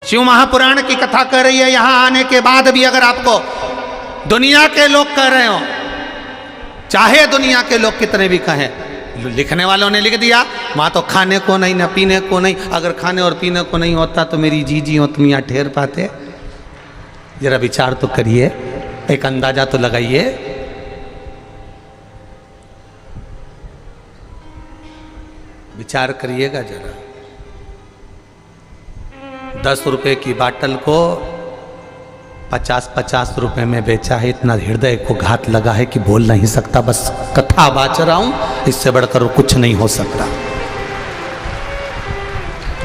शिव महापुराण की कथा कर रही है। यहां आने के बाद भी अगर आपको दुनिया के लोग कह रहे हो, चाहे दुनिया के लोग कितने भी कहें, लिखने वालों ने लिख दिया वहां तो खाने को नहीं, न पीने को नहीं। अगर खाने और पीने को नहीं होता तो मेरी जी हो तुम यहाँ ठहर पाते? जरा विचार तो करिए, एक अंदाजा तो लगाइए। विचार करिएगा जरा। 10 रुपए की बाटल को 50-50 रुपए में बेचा है। इतना हृदय को घात लगा है कि बोल नहीं सकता। बस कथा बाच रहा हूं, इससे बढ़कर कुछ नहीं हो सकता।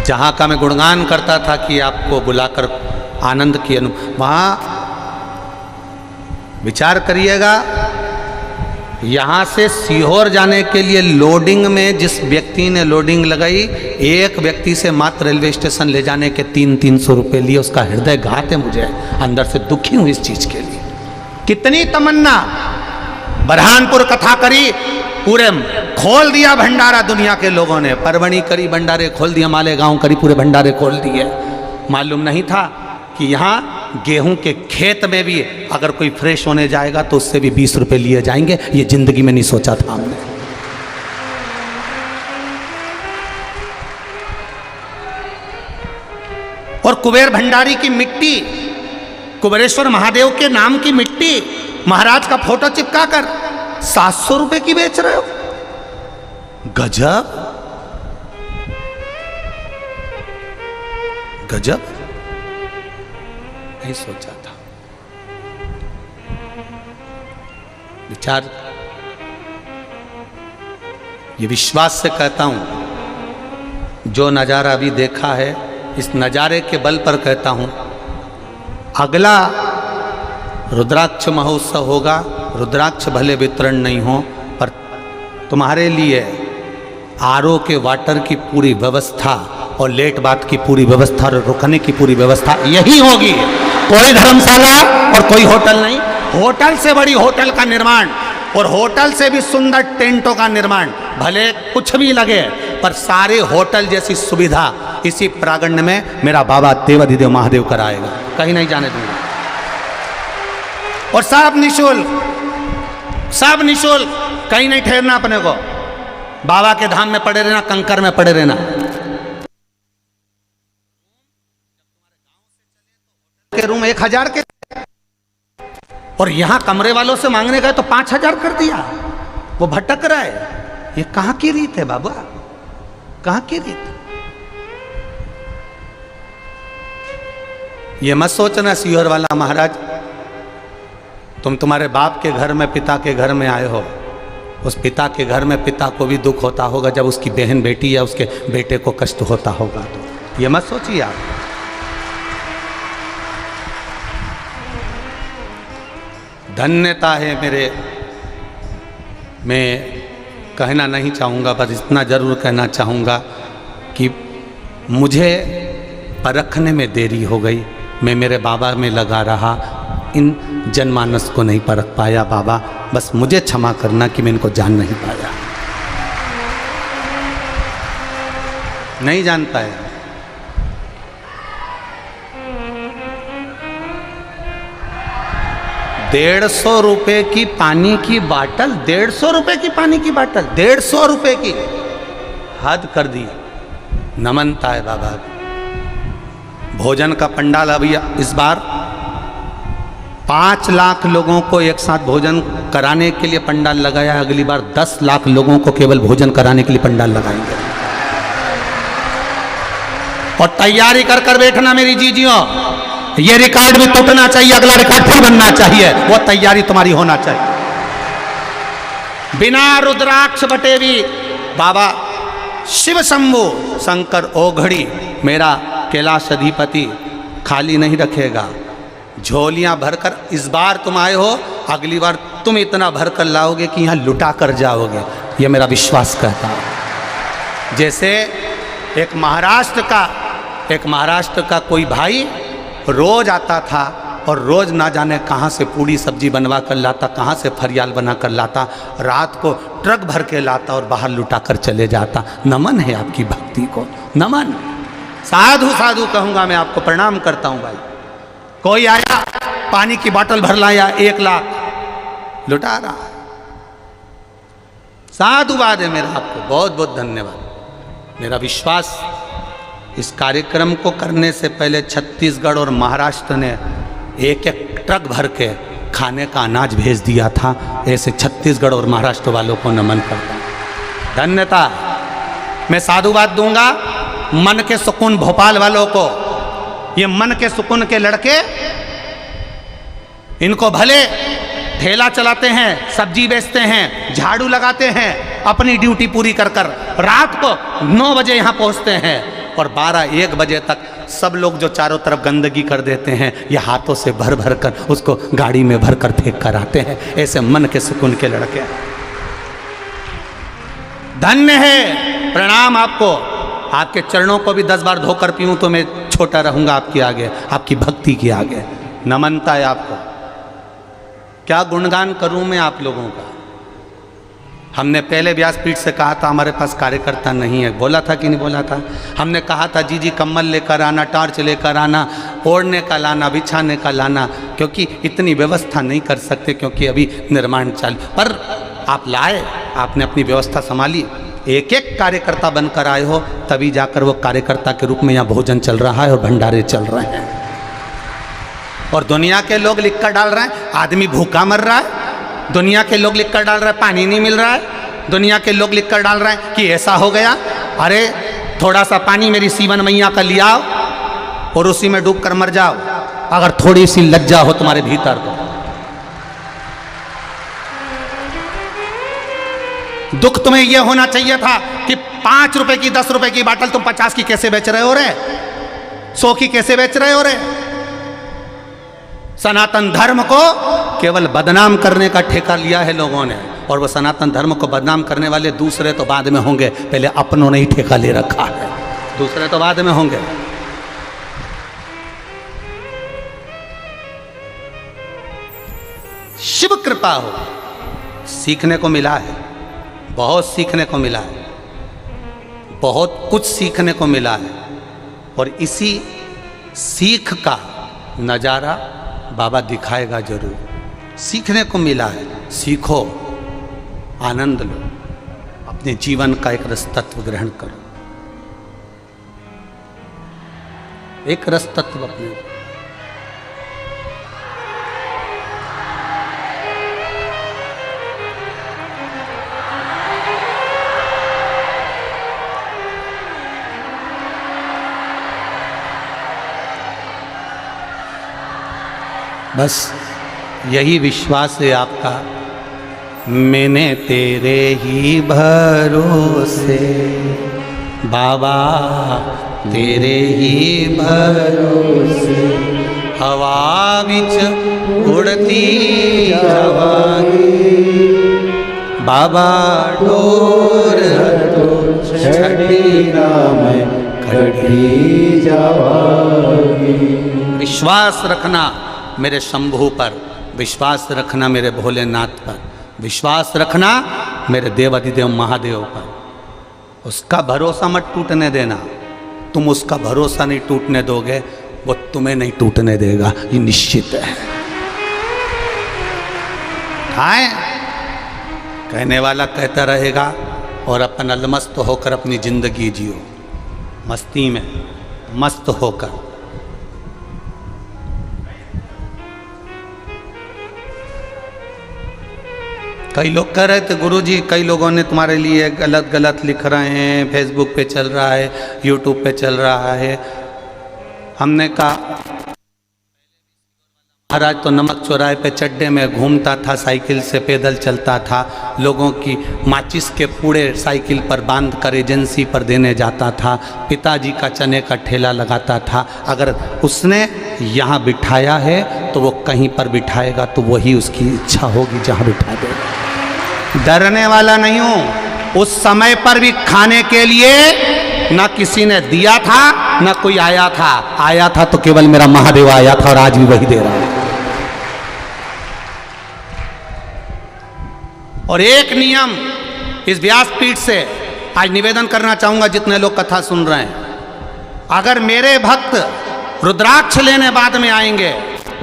जहां का मैं गुणगान करता था कि आपको बुलाकर आनंद की वहां विचार करिएगा। यहां से सीहोर जाने के लिए लोडिंग में जिस व्यक्ति ने लोडिंग लगाई, एक व्यक्ति से मात्र रेलवे स्टेशन ले जाने के 300-300 रुपए लिए। उसका हृदय घात है, मुझे अंदर से दुखी हूं इस चीज के लिए। कितनी तमन्ना। बरहानपुर कथा करी, पूरे खोल दिया भंडारा दुनिया के लोगों ने। परवणी करी, भंडारे खोल दिया। मालेगांव करी, पूरे भंडारे खोल दिए। मालूम नहीं था कि यहाँ गेहूं के खेत में भी अगर कोई फ्रेश होने जाएगा तो उससे भी 20 रुपए लिए जाएंगे। ये जिंदगी में नहीं सोचा था हमने। और कुबेर भंडारी की मिट्टी, कुबेरेश्वर महादेव के नाम की मिट्टी, महाराज का फोटो चिपका कर 700 रुपए की बेच रहे हो। गजब गजब, नहीं सोचा था। विचार, ये विश्वास से कहता हूं, जो नजारा अभी देखा है इस नजारे के बल पर कहता हूं, अगला रुद्राक्ष महोत्सव होगा। रुद्राक्ष भले वितरण नहीं हो, पर तुम्हारे लिए आरओ के वाटर की पूरी व्यवस्था और लेट बात की पूरी व्यवस्था और रुकने की पूरी व्यवस्था यही होगी। कोई धर्मशाला और कोई होटल नहीं। होटल से बड़ी होटल का निर्माण और होटल से भी सुंदर टेंटों का निर्माण। भले कुछ भी लगे, पर सारे होटल जैसी सुविधा इसी प्रांगण में मेरा बाबा देवाधिदेव महादेव कराएगा। कहीं नहीं जाने दूंगा। और सब निःशुल्क, सब निःशुल्क। कहीं नहीं ठहरना अपने को। बाबा के धाम में पड़े रहना, कंकर में पड़े रहना। के रूम 1000 के, और यहां कमरे वालों से मांगने गए तो 5000 कर दिया। वो भटक रहा है। ये कहां की रीत है बाबा, कहां की रीत? ये मत सोचना सीहोर वाला महाराज, तुम तुम्हारे बाप के घर में, पिता के घर में आए हो। उस पिता के घर में पिता को भी दुख होता होगा जब उसकी बहन बेटी या उसके बेटे को कष्ट होता होगा। तो ये मत सोचिए आप। धन्यता है मेरे, मैं कहना नहीं चाहूँगा, बस इतना ज़रूर कहना चाहूँगा कि मुझे परखने में देरी हो गई। मैं मेरे बाबा में लगा रहा, इन जनमानस को नहीं परख पाया। बाबा बस मुझे क्षमा करना कि मैं इनको जान नहीं पाया, नहीं जान पाया। ₹150 की पानी की बाटल, 150 रुपए की पानी की बाटल, 150 रुपए की, हद कर दी। नमनता है बाबा। भोजन का पंडाल अभी इस बार 5 लाख लोगों को एक साथ भोजन कराने के लिए पंडाल लगाया। अगली बार 10 लाख लोगों को केवल भोजन कराने के लिए पंडाल लगाएंगे। और तैयारी कर कर बैठना मेरी जीजियों। ये रिकॉर्ड भी टूटना चाहिए, अगला रिकॉर्ड फिर बनना चाहिए। वो तैयारी तुम्हारी होना चाहिए। बिना रुद्राक्ष बटे भी बाबा शिव शंभु शंकर ओघड़ी मेरा कैलाश अधिपति खाली नहीं रखेगा। झोलियां भरकर इस बार तुम आए हो, अगली बार तुम इतना भरकर लाओगे कि यहां लुटा कर जाओगे। ये मेरा विश्वास कहता है। जैसे एक महाराष्ट्र का कोई भाई रोज आता था और रोज ना जाने कहाँ से पूड़ी सब्जी बनवा कर लाता, कहाँ से फरियाल बना कर लाता, रात को ट्रक भर के लाता और बाहर लुटा कर चले जाता। नमन है आपकी भक्ति को, नमन। साधु साधु कहूंगा मैं आपको, प्रणाम करता हूं भाई। कोई आया पानी की बोतल भर लाया, 1 लाख लुटा रहा। साधुवाद है मेरा आपको, बहुत बहुत धन्यवाद। मेरा विश्वास, इस कार्यक्रम को करने से पहले छत्तीसगढ़ और महाराष्ट्र ने एक ट्रक भर के खाने का अनाज भेज दिया था। ऐसे छत्तीसगढ़ और महाराष्ट्र वालों को नमन करता हूं, धन्यता। मैं साधुवाद दूंगा मन के सुकून भोपाल वालों को। ये मन के सुकून के लड़के, इनको भले ठेला चलाते हैं, सब्जी बेचते हैं, झाड़ू लगाते हैं, अपनी ड्यूटी पूरी कर कर रात को 9 बजे यहां पहुंचते हैं और 12-1 बजे तक सब लोग जो चारों तरफ गंदगी कर देते हैं, ये हाथों से भर भर कर उसको गाड़ी में भर कर फेंक कर आते हैं। ऐसे मन के सुकून के लड़के, धन्य है। प्रणाम आपको। आपके चरणों को भी 10 बार धोकर पीऊं तो मैं छोटा रहूंगा आपके आगे, आपकी भक्ति के आगे। नमनता है आपको। क्या गुणगान करूं मैं आप लोगों का। हमने पहले व्यासपीठ से कहा था हमारे पास कार्यकर्ता नहीं है, बोला था कि नहीं बोला था? हमने कहा था जी कम्बल लेकर आना, टॉर्च लेकर आना, ओढ़ने का लाना, बिछाने का लाना, क्योंकि इतनी व्यवस्था नहीं कर सकते, क्योंकि अभी निर्माण चालू। पर आप लाए, आपने अपनी व्यवस्था संभाली, एक एक कार्यकर्ता बनकर आए हो, तभी जाकर वो कार्यकर्ता के रूप में यहाँ भोजन चल रहा है और भंडारे चल रहे हैं। और दुनिया के लोग लिख कर डाल रहे हैं आदमी भूखा मर रहा है, दुनिया के लोग लिख कर डाल रहे हैं पानी नहीं मिल रहा है, दुनिया के लोग लिख कर डाल रहे हैं कि ऐसा हो गया। अरे थोड़ा सा पानी मेरी सीवन मैया का लिया और उसी में डूब कर मर जाओ, अगर थोड़ी सी लज्जा हो तुम्हारे भीतर को। दुख तुम्हें यह होना चाहिए था कि 5 रुपए की 10 रुपए की बाटल तुम 50 की कैसे बेच रहे हो रे, 100 की कैसे बेच रहे हो रे। सनातन धर्म को केवल बदनाम करने का ठेका लिया है लोगों ने, और वो सनातन धर्म को बदनाम करने वाले दूसरे तो बाद में होंगे, पहले अपनों ने ही ठेका ले रखा है, दूसरे तो बाद में होंगे। शिव कृपा हो, सीखने को मिला है, बहुत सीखने को मिला है, बहुत कुछ सीखने को मिला है। और इसी सीख का नज़ारा बाबा दिखाएगा जरूर। सीखने को मिला है, सीखो, आनंद लो, अपने जीवन का एक रस तत्व ग्रहण करो, एक रस तत्व अपने। बस यही विश्वास है आपका, मैंने तेरे ही भरोसे बाबा, तेरे ही भरोसे हवा बिच उड़ती जावांगी बाबा, डोर तो छठी राम कटी जावांगी। विश्वास रखना मेरे शंभू पर, विश्वास रखना मेरे भोलेनाथ पर, विश्वास रखना मेरे देवाधिदेव महादेव पर। उसका भरोसा मत टूटने देना। तुम उसका भरोसा नहीं टूटने दोगे, वो तुम्हें नहीं टूटने देगा, ये निश्चित है। हाय कहने वाला कहता रहेगा और अपन अलमस्त होकर अपनी जिंदगी जियो, मस्ती में मस्त होकर। कई लोग कह रहे थे गुरुजी, कई लोगों ने तुम्हारे लिए गलत गलत लिख रहे हैं, फेसबुक पे चल रहा है, यूट्यूब पे चल रहा है। हमने कहा महाराज तो नमक चौराहे पे चड्डे में घूमता था, साइकिल से पैदल चलता था, लोगों की माचिस के पूड़े साइकिल पर बांध कर एजेंसी पर देने जाता था, पिताजी का चने का ठेला लगाता था। अगर उसने यहाँ बिठाया है तो वो कहीं पर बिठाएगा, तो वही उसकी इच्छा होगी जहाँ बिठा देगा। डरने वाला नहीं हूँ। उस समय पर भी खाने के लिए ना किसी ने दिया था, ना कोई आया था। आया था तो केवल मेरा महादेव आया था, और आज भी वही दे रहा है। और एक नियम इस व्यासपीठ से आज निवेदन करना चाहूंगा, जितने लोग कथा सुन रहे हैं, अगर मेरे भक्त रुद्राक्ष लेने बाद में आएंगे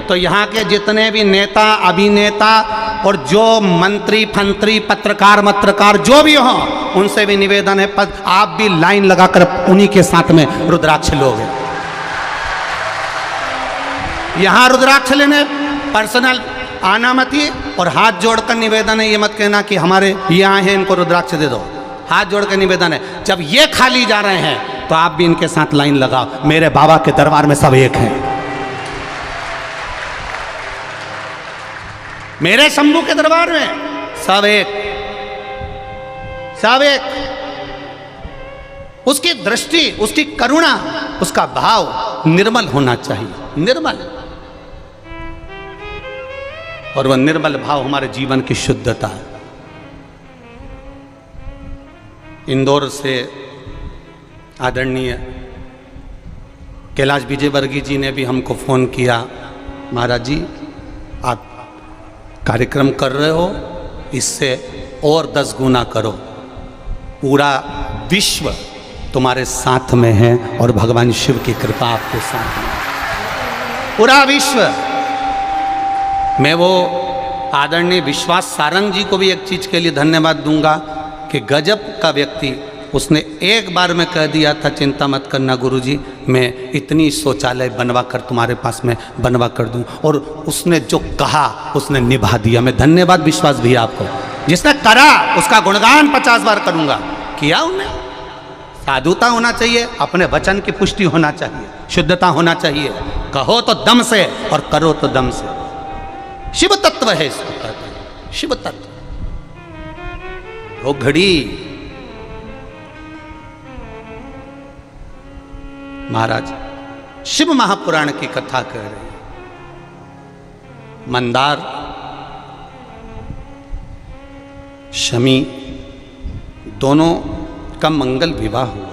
तो यहाँ के जितने भी नेता अभिनेता और जो मंत्री फंत्री पत्रकार जो भी हों, उनसे भी निवेदन है आप भी लाइन लगाकर उन्हीं के साथ में रुद्राक्ष लोगे। यहाँ रुद्राक्ष लेने पर्सनल आना मत ही, और हाथ जोड़कर निवेदन है, ये मत कहना कि हमारे ये आए हैं इनको रुद्राक्ष दे दो। हाथ जोड़कर निवेदन है, जब ये खाली जा रहे हैं तो आप भी इनके साथ लाइन लगाओ। मेरे बाबा के दरबार में सब एक हैं, मेरे शंभू के दरबार में सब एक, सब एक। उसकी दृष्टि, उसकी करुणा, उसका भाव निर्मल होना चाहिए, निर्मल। और वह निर्मल भाव हमारे जीवन की शुद्धता है। इंदौर से आदरणीय कैलाश विजयवर्गीय जी ने भी हमको फ़ोन किया, महाराज जी आप कार्यक्रम कर रहे हो, इससे और 10 गुना करो, पूरा विश्व तुम्हारे साथ में है और भगवान शिव की कृपा आपके साथ है, पूरा विश्व। मैं वो आदरणीय विश्वास सारंग जी को भी एक चीज़ के लिए धन्यवाद दूंगा कि गजब का व्यक्ति, उसने एक बार में कह दिया था चिंता मत करना गुरुजी, मैं इतनी शौचालय बनवा कर तुम्हारे पास में बनवा कर दूं, और उसने जो कहा उसने निभा दिया। मैं धन्यवाद विश्वास भी आपको, जिसने करा उसका गुणगान 50 बार करूंगा। किया उन्हें, साधुता होना चाहिए, अपने वचन की पुष्टि होना चाहिए, शुद्धता होना चाहिए, कहो तो दम से और करो तो दम से। शिव तत्व है इसको कहते हैं, शिव तत्व। वो घड़ी महाराज शिव महापुराण की कथा कह रहे हैं। मंदार शमी दोनों का मंगल विवाह हुआ।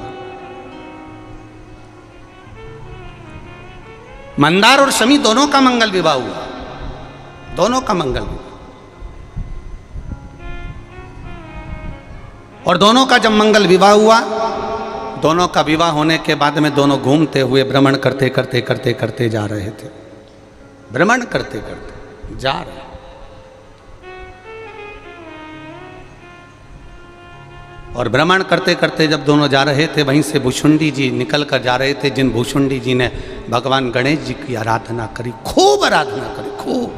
मंदार और शमी दोनों का मंगल विवाह हुआ, दोनों का मंगल विवाह। और दोनों का जब मंगल विवाह हुआ, दोनों का विवाह होने के बाद में दोनों घूमते हुए भ्रमण करते करते करते करते जा रहे थे, भ्रमण करते करते जा रहे। और भ्रमण करते करते जब दोनों जा रहे थे, वहीं से भुषुंडी जी निकल कर जा रहे थे, जिन भुषुंडी जी ने भगवान गणेश जी की आराधना करी, खूब आराधना करी, खूब।